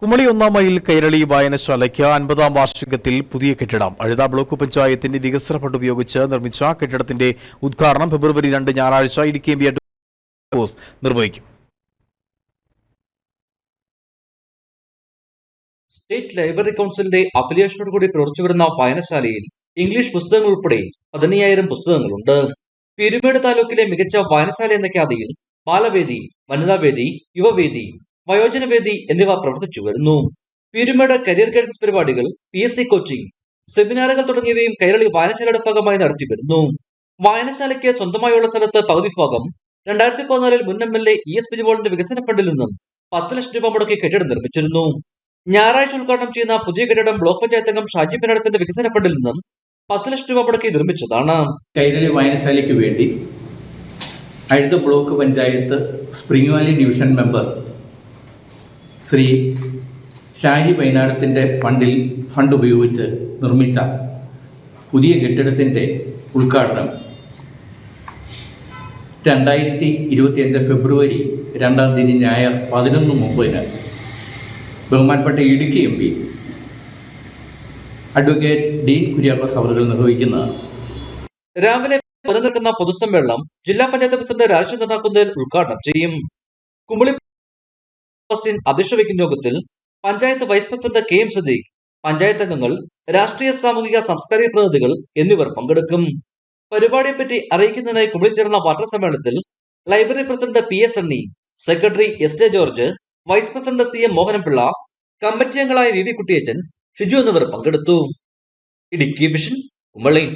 Kumily 1-ാം mile Kairali വായനശാലയ്ക്ക് 50-ാം വാർഷികത്തിൽ പുതിയ കെട്ടിടം. അഴുത block പഞ്ചായത്തിന്റെ വികസന ഫണ്ട് ഉപയോഗിച്ച് നിർമ്മിച്ച കെട്ടിടത്തിന്റെ ഉദ്ഘാടനം ഫെബ്രുവരി 2 ഞായറാഴ്ച ഇടുക്കി എം.പി. നിർവഹിക്കും. സ്റ്റേറ്റ് ലൈബ്രറി കൗൺസിലിന്റെ അഫിലിയേഷനോടുകൂടി പ്രവർത്തിച്ചുവരുന്ന വായനശാലയിൽ ഇംഗ്ലീഷ് പുസ്തകങ്ങൾ ഉൾപ്പെടെ 15,000 പുസ്തകങ്ങളുണ്ട്. പീരുമേട് താലൂക്കിലെ മികച്ച വായനശാല എന്ന ഖ്യാതിയിൽ ബാലവേദി, വനിതാവേദി, യുവവേദി, വയോജനവേദി എന്നിവ പ്രവർത്തിച്ചു വരുന്നു. പീരുമേട് കരിയർ ഗൈഡൻസ് പരിപാടികൾ, PSC കോച്ചിംഗ്, സെമിനാറുകൾ തുടങ്ങിയവയും കൈരളി വായനശാലയുടെ ഭാഗമായി നടത്തി വരുന്നു. വായനശാലയ്ക്ക് സ്വന്തമായുള്ള സ്ഥലത്ത് പകുതി ഭാഗം 2014 മുൻ MLA ES ബിജുമോളിന്റെ വികസന ഫണ്ടിൽ നിന്നും 10 ലക്ഷം രൂപ മുടക്കി കെട്ടിടം നിർമ്മിച്ചിരുന്നു. ഞായറാഴ്ച ഉദ്ഘാടനം ചെയ്യുന്ന പുതിയ കെട്ടിടം ബ്ലോക്ക് പഞ്ചായത്ത് അംഗം ഷാജി പെരടത്തിന്റെ വികസന ഫണ്ടിൽ നിന്നും 10 ലക്ഷം രൂപ മുടക്കി നിർമ്മിച്ചതാണ്. കൈരളി വായനശാലയ്ക്ക് വേണ്ടി Azhutha block panchayat spring valley division member Shri Shaji പൈനാടത്തിൻ്റെ ഫണ്ട് ഉപയോഗിച്ച് നിർമ്മിച്ച പുതിയ കെട്ടിടത്തിൻ്റെ ഉദ്ഘാടനം 2025 ഫെബ്രുവരി 2-ാം തീയതി ഞായർ 11:30 ബഹുമാനപ്പെട്ട ഇടുക്കി MP അഡ്വക്കേറ്റ് ഡീൻ കുര്യാക്കോസ് അവർ നിർവഹിക്കുന്നതാണ്. രാവിലെ നടക്കുന്ന പൊതുസമ്മേളനം ജില്ലാ പഞ്ചായത്ത് പ്രസിഡന്റ് രാജേഷ് നന്നാക്കുന്നേൽ ഉദ്ഘാടനം ചെയ്യും. കുമളി അധ്യക്ഷ വഹിക്കുന്ന യോഗത്തിൽ panchayat vice president KM Sadiq, panchayat അംഗങ്ങൾ, രാഷ്ട്രീയ സാമൂഹിക സാംസ്കാരിക പ്രതിനിധികൾ എന്നിവർ പങ്കെടുക്കും. പരിപാടിയെപ്പറ്റി അറിയിക്കുന്നതിനായി കുമളി ചേർന്ന വാർത്താ സമ്മേളനത്തിൽ library president PS Sunny, secretary SJ George, vice president CM Mohanapillai, committee അംഗങ്ങളായ VV കുട്ടിയച്ചൻ, ഷിജു എന്നിവർ പങ്കെടുത്തു. ഇടുക്കി വിഷൻ, കുമളി.